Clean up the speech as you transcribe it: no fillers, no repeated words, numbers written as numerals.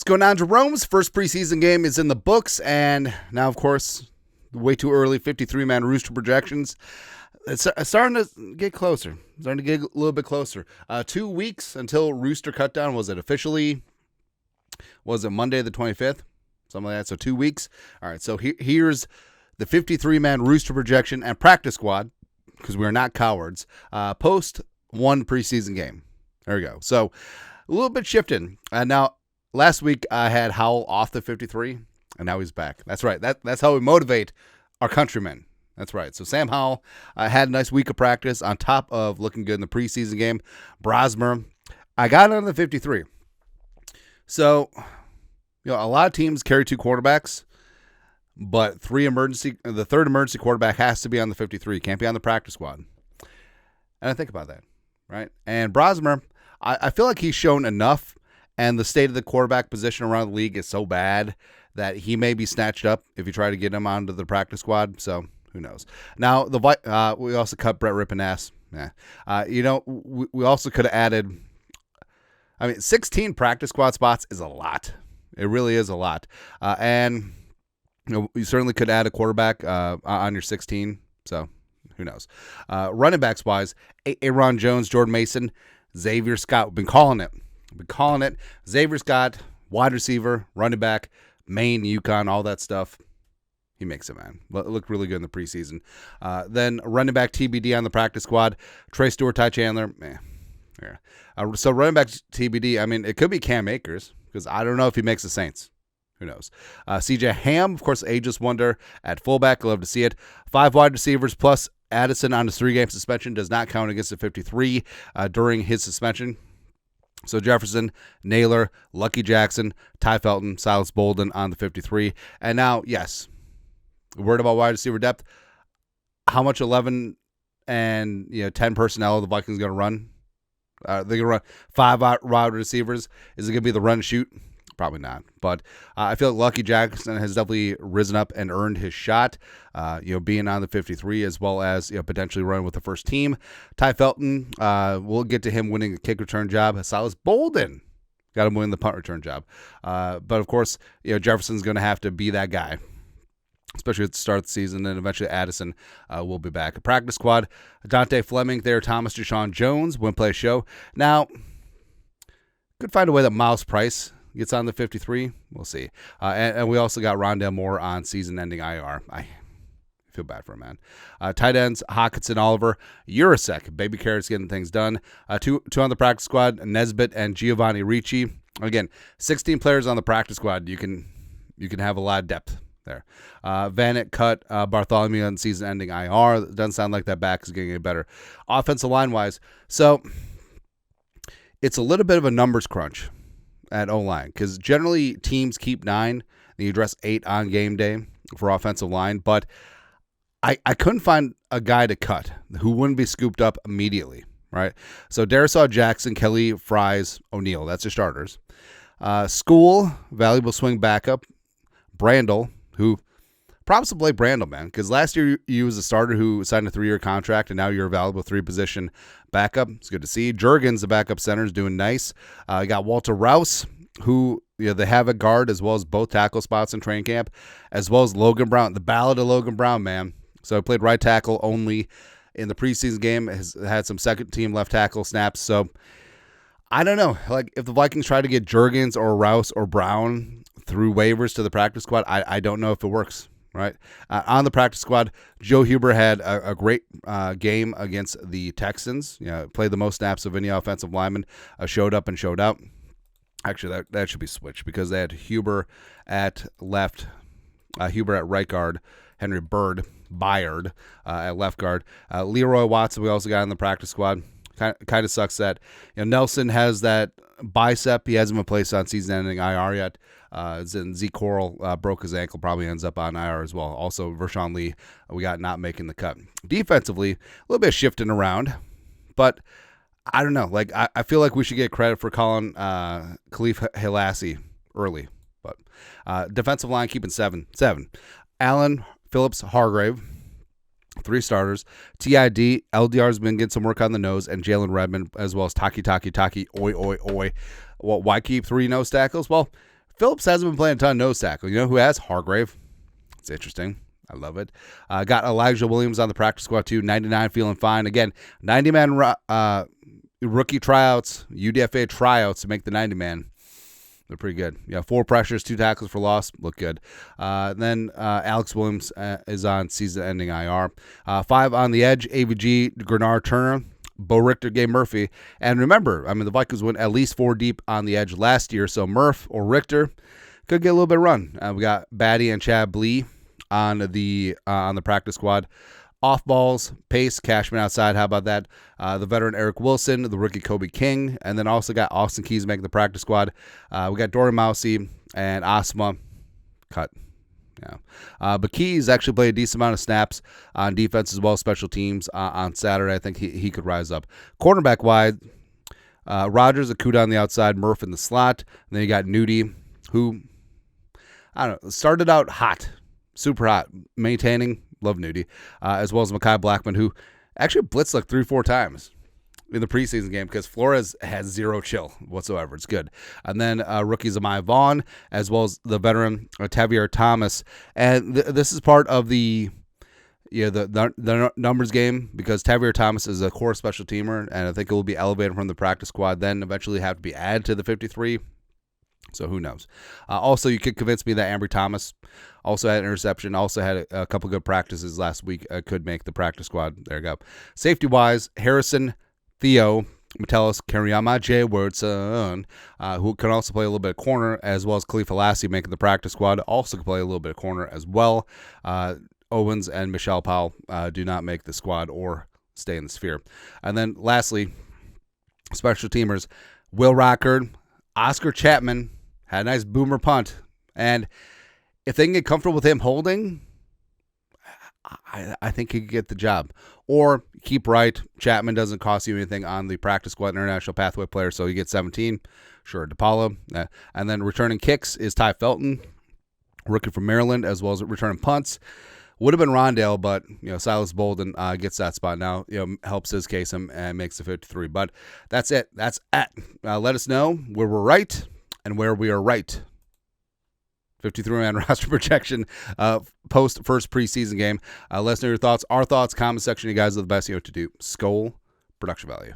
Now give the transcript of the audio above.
What's going on, Jerome's first preseason game is in the books, and now, of course, way too early 53-man Rooster projections. It's starting to get closer. Starting to get a little bit closer. 2 weeks until Rooster Cutdown. Was it Monday the 25th? Something like that. So 2 weeks. All right, so here's the 53-man Rooster projection and practice squad, because we are not cowards, post one preseason game. There we go. So a little bit shifting. Now, last week I had Howell off the 53, and now he's back. That's right. That's how we motivate our countrymen. That's right. So Sam Howell had a nice week of practice on top of looking good in the preseason game. Brosmer, I got on the 53. So, a lot of teams carry two quarterbacks, but the third emergency quarterback has to be on the 53. Can't be on the practice squad. And I think about that, right? And Brosmer, I feel like he's shown enough, and the state of the quarterback position around the league is so bad that he may be snatched up if you try to get him onto the practice squad. So who knows? Now, we also cut Brett Rippon-ass. We also could have added, 16 practice squad spots is a lot. It really is a lot. And you certainly could add a quarterback on your 16. So who knows? Running backs wise, Aaron Jones, Jordan Mason, Xavier Scott. We've been calling it. Xavier Scott, wide receiver, running back, Maine, UConn, all that stuff. He makes it, man. Looked really good in the preseason. Then running back TBD on the practice squad, Trey Stewart, Ty Chandler. Yeah. So running back TBD, it could be Cam Akers, because I don't know if he makes the Saints. Who knows? CJ Ham, of course, ageless wonder at fullback. Love to see it. 5 wide receivers plus Addison on his 3-game suspension does not count against the 53 during his suspension. So Jefferson, Naylor, Lucky Jackson, Ty Felton, Silas Bolden on the 53. And now, yes, word about wide receiver depth. How much 11 and 10 personnel are the Vikings going to run? They're going to run 5 wide receivers. Is it going to be the run and shoot? Probably not. But I feel like Lucky Jackson has definitely risen up and earned his shot, being on the 53 as well as potentially running with the first team. Ty Felton, we'll get to him winning the kick return job. Silas Bolden got him winning the punt return job. But of course, Jefferson's going to have to be that guy, especially at the start of the season, and eventually Addison will be back. A practice squad, Dante Fleming there, Thomas Deshaun Jones, win play show. Now, could find a way that Miles Price gets on the 53. We'll see. And we also got Rondale Moore on season-ending IR. I feel bad for him, man. Tight ends, Hawkinson, Oliver, Urasek, Baby Carrots getting things done. Two on the practice squad, Nesbitt and Giovanni Ricci. Again, 16 players on the practice squad. You can have a lot of depth there. Vanett cut Bartholomew on season-ending IR. Doesn't sound like that back is getting any better. Offensive line-wise, so it's a little bit of a numbers crunch at O-line, because generally teams keep 9 and you address 8 on game day for offensive line, but I couldn't find a guy to cut who wouldn't be scooped up immediately, right? So Darisaw, Jackson, Kelly, Fries, O'Neal, that's your starters. School, valuable swing backup. Brandel, who props to Blake Brandel, man, because last year you was a starter who signed a 3-year contract, and now you're a valuable 3-position backup. It's good to see. Juergens, the backup center, is doing nice. You got Walter Rouse, who they have a guard as well as both tackle spots in training camp, as well as Logan Brown, the ballad of Logan Brown, man. So he played right tackle only in the preseason game, has had some second-team left tackle snaps. So I don't know. Like, if the Vikings try to get Juergens or Rouse or Brown through waivers to the practice squad, I don't know if it works. Right. On the practice squad, Joe Huber had a great game against the Texans. Played the most snaps of any offensive lineman, showed up and showed out. Actually, that should be switched, because they had Huber at left, Huber at right guard, Henry Byard at left guard. Leroy Watson we also got in the practice squad. Kind of sucks that Nelson has that bicep. He hasn't been placed on season-ending IR yet. Zeke Coral broke his ankle, probably ends up on IR as well. Also, Vershawn Lee, we got not making the cut. Defensively, a little bit of shifting around, but I don't know. Like, I feel like we should get credit for calling Khalif Hilassi early, but defensive line keeping 7. Allen, Phillips, Hargrave, 3 starters. TID, LDR's been getting some work on the nose, and Jalen Redmond, as well as Taki, oi. Well, why keep 3 nose tackles? Well, Phillips hasn't been playing a ton of nose tackle. You know who has? Hargrave. It's interesting. I love it. Got Elijah Williams on the practice squad too. 99, feeling fine. Again, 90-man rookie tryouts, UDFA tryouts to make the 90-man. They're pretty good. 4 pressures, 2 tackles for loss. Look good. Then Alex Williams is on season-ending IR. 5 on the edge, AVG, Grenard Turner, Bo Richter, Gabe Murphy. And remember, the Vikings went at least 4 deep on the edge last year, so Murph or Richter could get a little bit of run. We got Batty and Chad Blee on the practice squad. Off balls, Pace, Cashman outside. How about that? The veteran Eric Wilson, the rookie Kobe King, and then also got Austin Keys making the practice squad. We got Dory Mousy and Asma cut. But Keys actually played a decent amount of snaps on defense as well as special teams on Saturday. I think he could rise up. Cornerback wide, Rogers, Akuda on the outside, Murph in the slot. And then you got Nudie, who, I don't know, started out hot, super hot, maintaining. Love Nudie, as well as Mekhi Blackman, who actually blitzed like 3-4 times in the preseason game because Flores has zero chill whatsoever. It's good. And then rookies Amaya Vaughn, as well as the veteran Tavier Thomas. And this is part of the numbers game because Tavier Thomas is a core special teamer, and I think it will be elevated from the practice squad, then eventually have to be added to the 53. So who knows? Also, you could convince me that Ambry Thomas also had an interception, also had a couple good practices last week, could make the practice squad. There you go. Safety-wise, Harrison, Theo, Metellus, Kariyama, J. Wordson, who can also play a little bit of corner, as well as Khalifa Lassie making the practice squad, also can play a little bit of corner as well. Owens and Michelle Powell do not make the squad or stay in the sphere. And then lastly, special teamers, Will Rockard, Oscar Chapman had a nice boomer punt. And if they can get comfortable with him holding, I think he could get the job. Or keep right. Chapman doesn't cost you anything on the practice squad international pathway player, so you get 17. Sure, DePaulo. And then returning kicks is Ty Felton, rookie from Maryland, as well as returning punts. Would have been Rondale, but Silas Bolden gets that spot now. Helps his case and makes the 53. But that's it. That's it. Let us know where we're right and where we are right. 53-man roster projection post first preseason game. Let us know your thoughts. Our thoughts, comment section. You guys are the best. To do. Skol, production value.